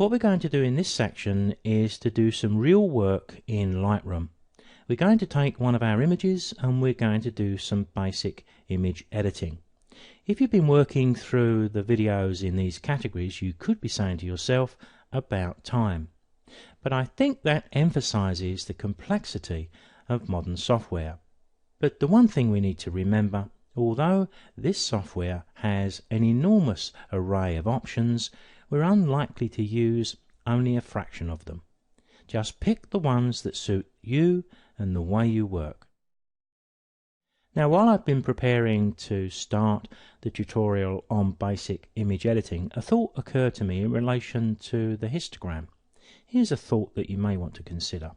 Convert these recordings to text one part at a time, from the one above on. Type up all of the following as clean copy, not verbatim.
What we're going to do in this section is to do some real work in Lightroom. We're going to take one of our images and we're going to do some basic image editing. If you've been working through the videos in these categories, you could be saying to yourself, about time. But I think that emphasizes the complexity of modern software. But the one thing we need to remember, although this software has an enormous array of options, we're unlikely to use only a fraction of them. Just pick the ones that suit you and the way you work. Now, while I've been preparing to start the tutorial on basic image editing, a thought occurred to me in relation to the histogram. Here's a thought that you may want to consider.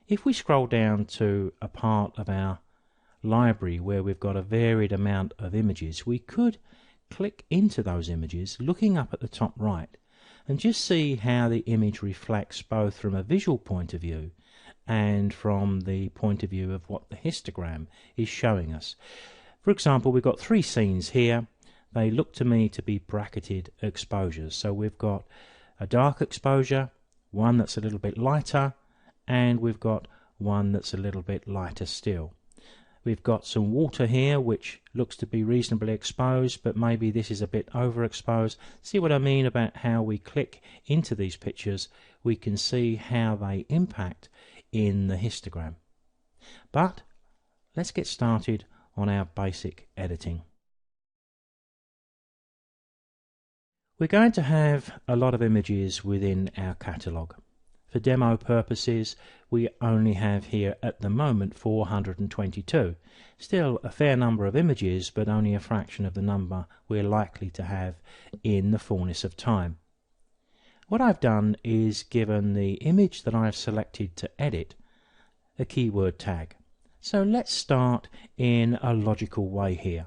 If we scroll down to a part of our library where we've got a varied amount of images, we could click into those images, looking up at the top right, and just see how the image reflects both from a visual point of view and from the point of view of what the histogram is showing us. For example, we've got three scenes here. They look to me to be bracketed exposures. So we've got a dark exposure, one that's a little bit lighter, and we've got one that's a little bit lighter still. We've got some water here which looks to be reasonably exposed, but maybe this is a bit overexposed. See what I mean about how we click into these pictures, we can see how they impact in the histogram. But let's get started on our basic editing. We're going to have a lot of images within our catalogue. For demo purposes, we only have here at the moment 422. Still a fair number of images, but only a fraction of the number we're likely to have in the fullness of time. What I've done is given the image that I've selected to edit a keyword tag. So let's start in a logical way here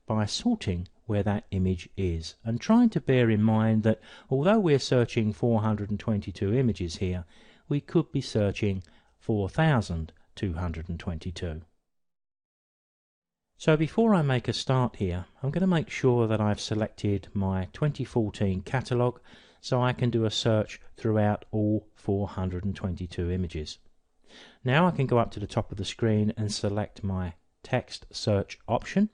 by sorting where that image is and trying to bear in mind that although we're searching 422 images here, we could be searching 4,222. So before I make a start here, I'm going to make sure that I've selected my 2014 catalogue so I can do a search throughout all 422 images. Now I can go up to the top of the screen and select my text search option.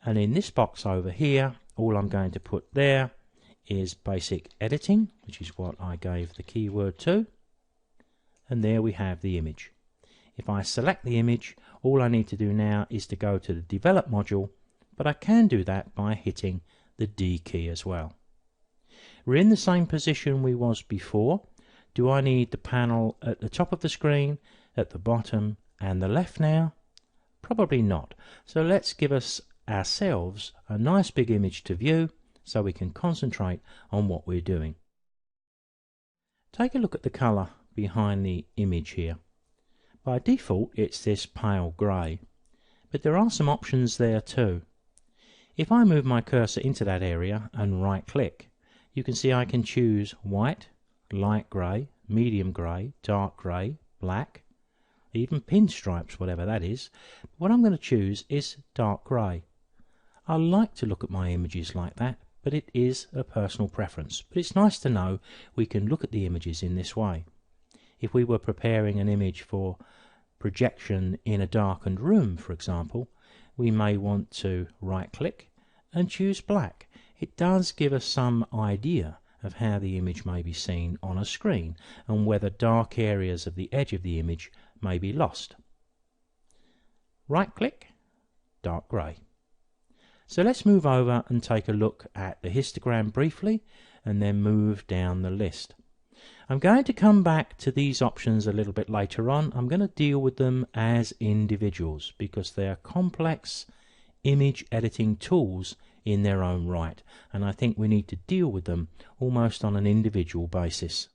And in this box over here, all I'm going to put there is basic editing, which is what I gave the keyword to. And there we have the image. If I select the image, all I need to do now is to go to the develop module, but I can do that by hitting the D key as well. We're in the same position we was before. Do I need the panel at the top of the screen, at the bottom and the left now? Probably not. So let's give ourselves a nice big image to view so we can concentrate on what we're doing. Take a look at the colour behind the image here. By default it's this pale grey, but there are some options there too. If I move my cursor into that area and right click, you can see I can choose white, light grey, medium grey, dark grey, black, even pinstripes, whatever that is. What I'm going to choose is dark grey. I like to look at my images like that, but it is a personal preference. But it's nice to know we can look at the images in this way. If we were preparing an image for projection in a darkened room, for example, we may want to right click and choose black. It does give us some idea of how the image may be seen on a screen and whether dark areas of the edge of the image may be lost. Right click, dark grey. So let's move over and take a look at the histogram briefly and then move down the list. I'm going to come back to these options a little bit later on. I'm going to deal with them as individuals because they are complex image editing tools in their own right, and I think we need to deal with them almost on an individual basis.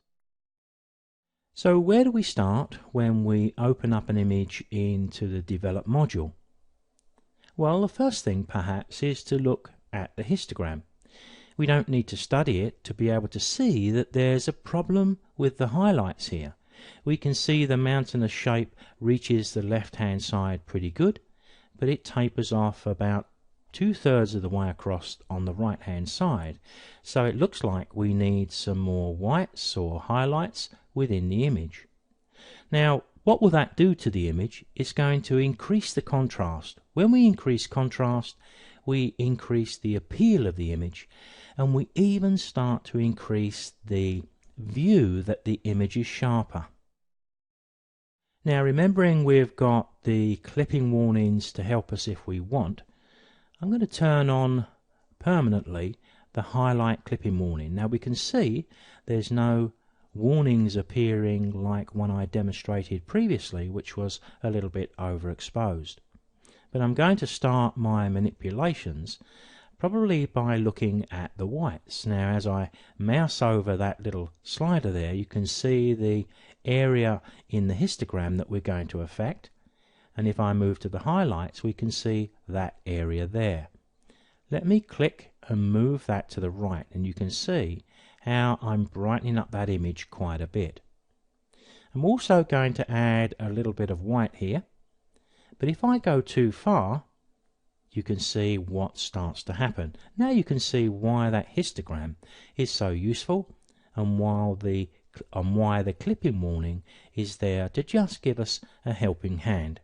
So where do we start when we open up an image into the develop module? Well, the first thing perhaps is to look at the histogram. We don't need to study it to be able to see that there's a problem with the highlights here. We can see the mountainous shape reaches the left hand side pretty good, but it tapers off about 2/3 of the way across on the right hand side, so it looks like we need some more whites or highlights within the image. Now what will that do to the image? It's going to increase the contrast. When we increase contrast, we increase the appeal of the image, and we even start to increase the view that the image is sharper. Now remembering we've got the clipping warnings to help us if we want, I'm going to turn on permanently the highlight clipping warning. Now we can see there's no warnings appearing like one I demonstrated previously, which was a little bit overexposed. But I'm going to start my manipulations probably by looking at the whites. Now as I mouse over that little slider there, you can see the area in the histogram that we're going to affect, and if I move to the highlights we can see that area there. Let me click and move that to the right, and you can see how I'm brightening up that image quite a bit. I'm also going to add a little bit of white here, but if I go too far you can see what starts to happen. Now you can see why that histogram is so useful, and why the clipping warning is there to just give us a helping hand.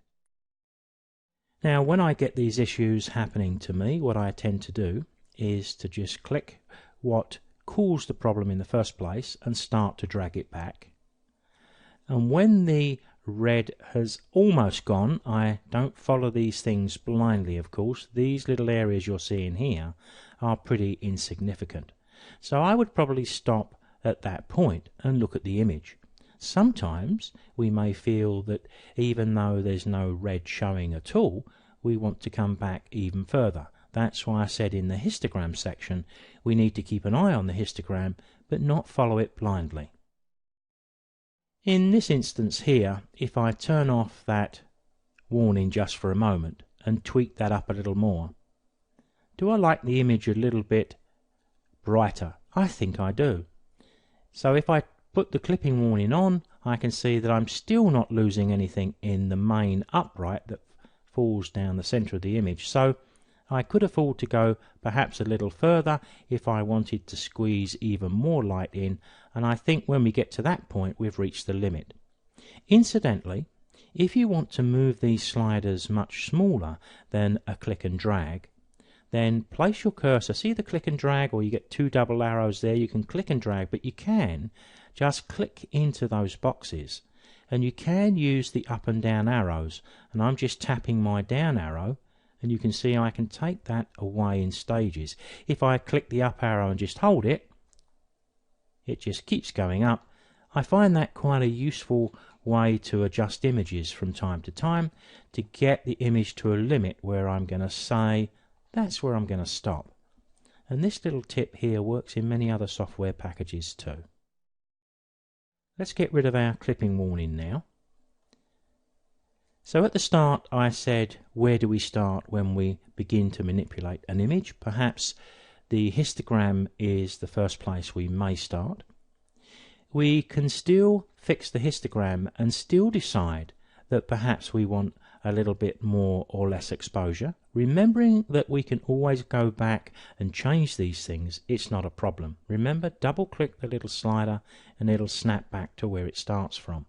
Now when I get these issues happening to me, what I tend to do is to just click what caused the problem in the first place and start to drag it back. And when the red has almost gone, I don't follow these things blindly, of course. These little areas you're seeing here are pretty insignificant. So I would probably stop at that point and look at the image. Sometimes we may feel that even though there's no red showing at all, we want to come back even further. That's why I said in the histogram section we need to keep an eye on the histogram but not follow it blindly. In this instance here, if I turn off that warning just for a moment and tweak that up a little more, do I like the image a little bit brighter? I think I do. So if I put the clipping warning on, I can see that I'm still not losing anything in the main upright that falls down the center of the image. So I could afford to go perhaps a little further if I wanted to squeeze even more light in, and I think when we get to that point we've reached the limit. Incidentally, if you want to move these sliders much smaller than a click and drag, then place your cursor, see the click and drag, or you get two double arrows there, you can click and drag, but you can just click into those boxes, and you can use the up and down arrows, and I'm just tapping my down arrow, and you can see I can take that away in stages. If I click the up arrow and just hold it, it just keeps going up. I find that quite a useful way to adjust images from time to time to get the image to a limit where I'm going to say that's where I'm going to stop. And this little tip here works in many other software packages too. Let's get rid of our clipping warning now. So at the start I said, where do we start when we begin to manipulate an image? Perhaps the histogram is the first place we may start. We can still fix the histogram and still decide that perhaps we want a little bit more or less exposure. Remembering that we can always go back and change these things, it's not a problem. Remember, double click the little slider and it'll snap back to where it starts from.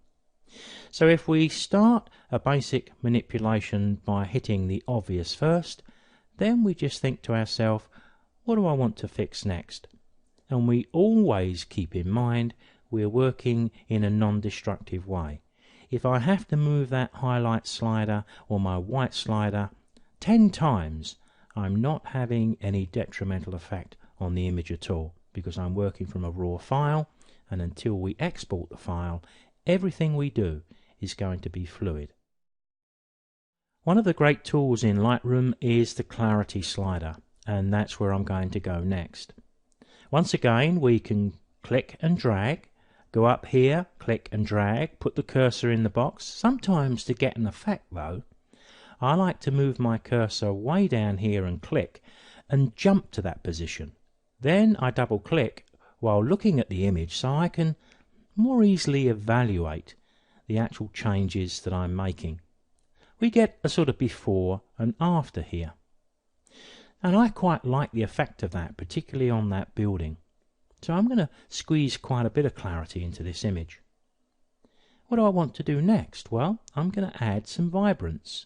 So if we start a basic manipulation by hitting the obvious first, then we just think to ourselves, what do I want to fix next? And we always keep in mind we're working in a non-destructive way. If I have to move that highlight slider or my white slider 10 times, I'm not having any detrimental effect on the image at all, because I'm working from a raw file, and until we export the file, everything we do is going to be fluid. One of the great tools in Lightroom is the clarity slider, and that's where I'm going to go next. Once again, we can click and drag, go up here, click and drag, put the cursor in the box. Sometimes to get an effect though, I like to move my cursor way down here and click and jump to that position. Then I double click while looking at the image so I can more easily evaluate the actual changes that I'm making. We get a sort of before and after here. And I quite like the effect of that, particularly on that building. So I'm going to squeeze quite a bit of clarity into this image. What do I want to do next? Well, I'm going to add some vibrance.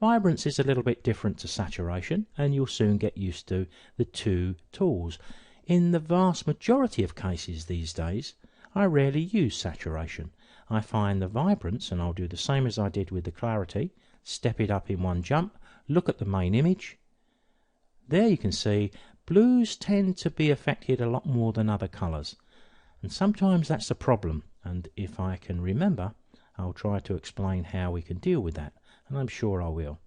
Vibrance is a little bit different to saturation, and you'll soon get used to the two tools. In the vast majority of cases these days, I rarely use saturation. I find the vibrance, and I'll do the same as I did with the clarity, step it up in one jump, look at the main image. There you can see blues tend to be affected a lot more than other colours, and sometimes that's a problem, and if I can remember, I'll try to explain how we can deal with that, and I'm sure I will.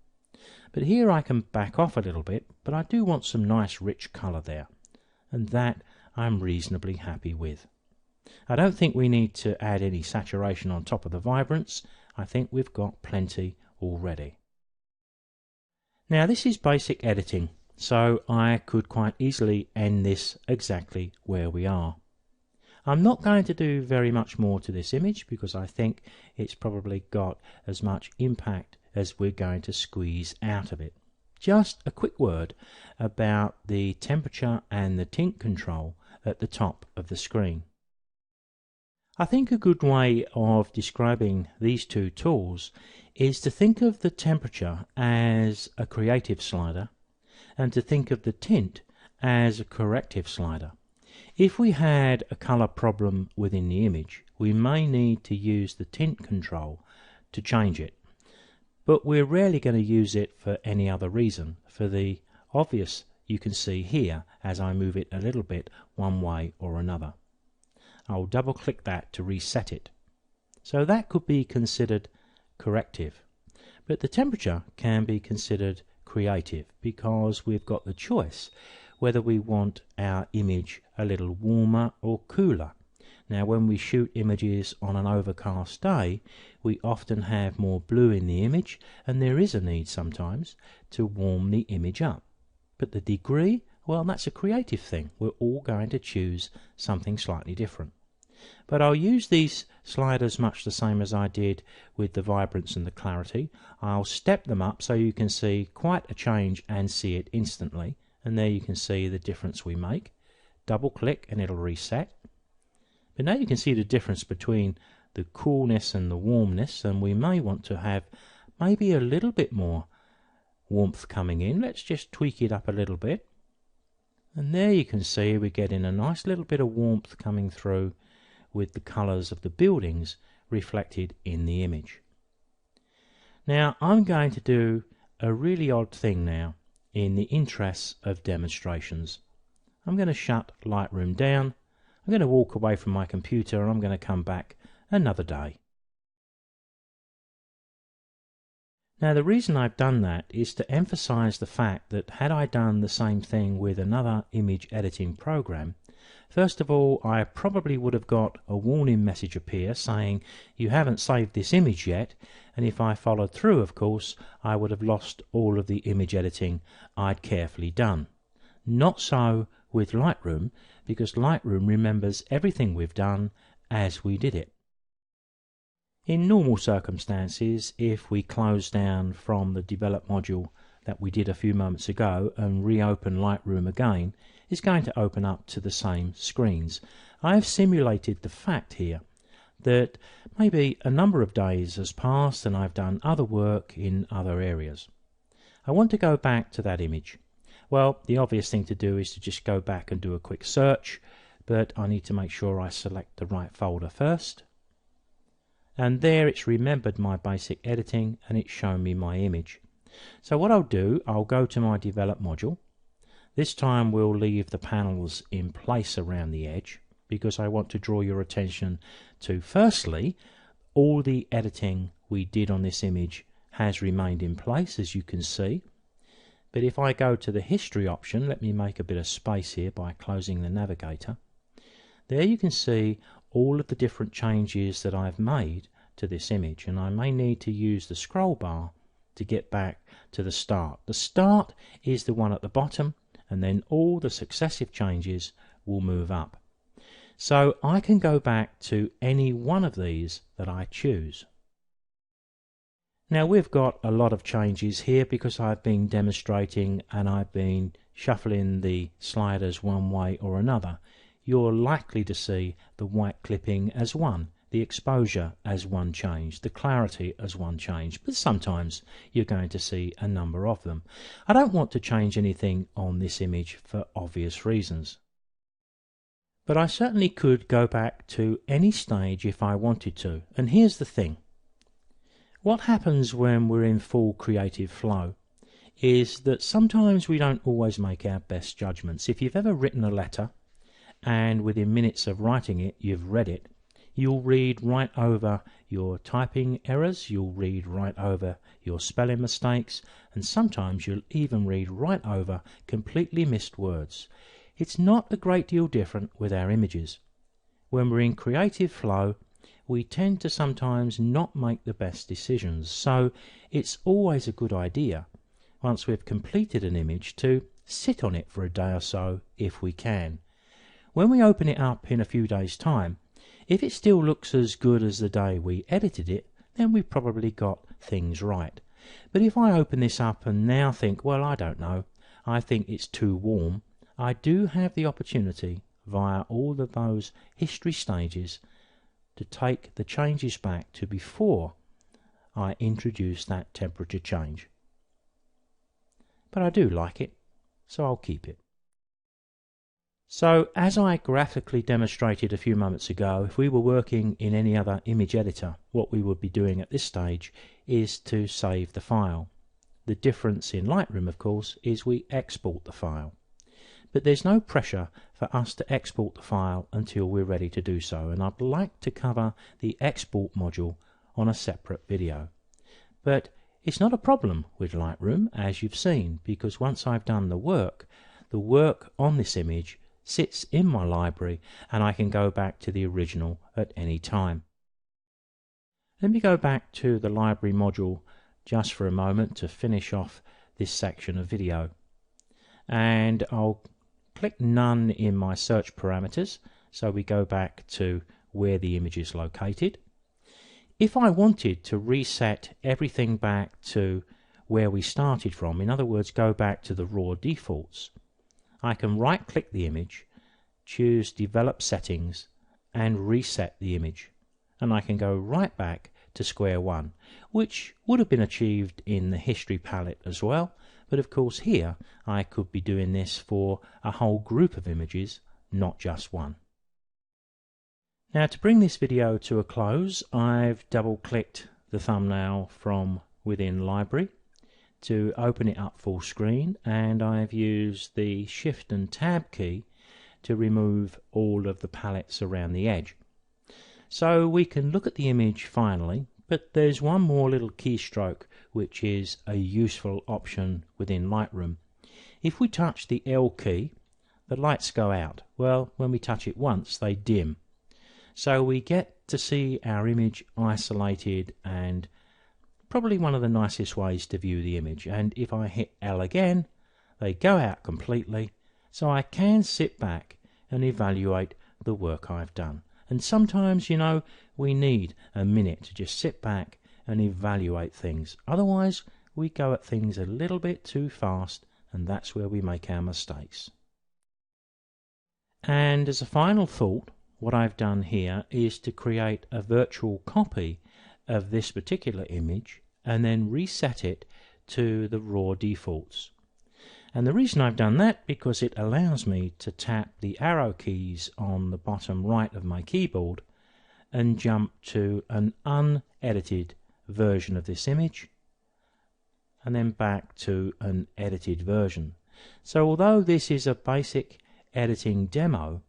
But here I can back off a little bit, but I do want some nice rich colour there, and that I'm reasonably happy with. I don't think we need to add any saturation on top of the vibrance. I think we've got plenty already. Now this is basic editing, so I could quite easily end this exactly where we are. I'm not going to do very much more to this image because I think it's probably got as much impact as we're going to squeeze out of it. Just a quick word about the temperature and the tint control at the top of the screen. I think a good way of describing these two tools is to think of the temperature as a creative slider and to think of the tint as a corrective slider. If we had a colour problem within the image, we may need to use the tint control to change it. But we're rarely going to use it for any other reason. For the obvious you can see here as I move it a little bit one way or another. I'll double click that to reset it. So that could be considered corrective. But the temperature can be considered creative because we've got the choice whether we want our image a little warmer or cooler. Now when we shoot images on an overcast day, we often have more blue in the image, and there is a need sometimes to warm the image up. But the degree, well, that's a creative thing. We're all going to choose something slightly different. But I'll use these sliders much the same as I did with the vibrance and the clarity. I'll step them up so you can see quite a change and see it instantly. And there you can see the difference we make. Double click and it'll reset. But now you can see the difference between the coolness and the warmness, and we may want to have maybe a little bit more warmth coming in. Let's just tweak it up a little bit. And there you can see we're getting a nice little bit of warmth coming through with the colours of the buildings reflected in the image. Now I'm going to do a really odd thing now in the interests of demonstrations. I'm going to shut Lightroom down. I'm going to walk away from my computer and I'm going to come back another day. Now the reason I've done that is to emphasize the fact that had I done the same thing with another image editing program, first of all I probably would have got a warning message appear saying you haven't saved this image yet, and if I followed through of course I would have lost all of the image editing I'd carefully done. Not so with Lightroom, because Lightroom remembers everything we've done as we did it. In normal circumstances, if we close down from the develop module that we did a few moments ago and reopen Lightroom again, it's going to open up to the same screens. I have simulated the fact here that maybe a number of days has passed and I've done other work in other areas. I want to go back to that image. Well, the obvious thing to do is to just go back and do a quick search, but I need to make sure I select the right folder first. And there it's remembered my basic editing and it's shown me my image. So what I'll do, I'll go to my develop module. This time we'll leave the panels in place around the edge because I want to draw your attention to, firstly, all the editing we did on this image has remained in place, as you can see. But if I go to the history option, let me make a bit of space here by closing the navigator. There you can see all of the different changes that I've made to this image, and I may need to use the scroll bar to get back to the start. The start is the one at the bottom, and then all the successive changes will move up. So I can go back to any one of these that I choose. Now we've got a lot of changes here because I've been demonstrating and I've been shuffling the sliders one way or another. You're likely to see the white clipping as one, the exposure as one change, the clarity as one change, but sometimes you're going to see a number of them. I don't want to change anything on this image for obvious reasons. But I certainly could go back to any stage if I wanted to, and here's the thing. What happens when we're in full creative flow is that sometimes we don't always make our best judgments. If you've ever written a letter and within minutes of writing it you've read it, you'll read right over your typing errors, you'll read right over your spelling mistakes, and sometimes you'll even read right over completely missed words. It's not a great deal different with our images. When we're in creative flow, we tend to sometimes not make the best decisions, so it's always a good idea, once we've completed an image, to sit on it for a day or so if we can. When we open it up in a few days' time, if it still looks as good as the day we edited it, then we've probably got things right. But if I open this up and now think, well, I don't know, I think it's too warm, I do have the opportunity, via all of those history stages, to take the changes back to before I introduce that temperature change. But I do like it, so I'll keep it. So, as I graphically demonstrated a few moments ago, if we were working in any other image editor, what we would be doing at this stage is to save the file. The difference in Lightroom, of course, is we export the file. But there's no pressure for us to export the file until we're ready to do so, and I'd like to cover the export module on a separate video. But it's not a problem with Lightroom, as you've seen, because once I've done the work on this image sits in my library and I can go back to the original at any time. Let me go back to the library module just for a moment to finish off this section of video, and I'll click none in my search parameters, so we go back to where the image is located. If I wanted to reset everything back to where we started from, in other words go back to the raw defaults, I can right click the image, choose develop settings and reset the image, and I can go right back to square one, which would have been achieved in the history palette as well. But of course here I could be doing this for a whole group of images, not just one. Now to bring this video to a close, I've double clicked the thumbnail from within Library to open it up full screen, and I've used the Shift and Tab key to remove all of the palettes around the edge. So we can look at the image finally, but there's one more little keystroke which is a useful option within Lightroom. If we touch the L key, the lights go out. Well, when we touch it once, they dim. So we get to see our image isolated, and probably one of the nicest ways to view the image. And if I hit L again, they go out completely, so I can sit back and evaluate the work I've done. And sometimes, you know, we need a minute to just sit back and evaluate things. Otherwise, we go at things a little bit too fast, and that's where we make our mistakes. And as a final thought, what I've done here is to create a virtual copy of this particular image and then reset it to the raw defaults. And the reason I've done that, because it allows me to tap the arrow keys on the bottom right of my keyboard and jump to an unedited version of this image and then back to an edited version. So although this is a basic editing demo,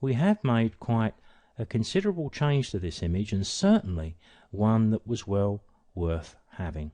we have made quite a considerable change to this image, and certainly one that was well worth having.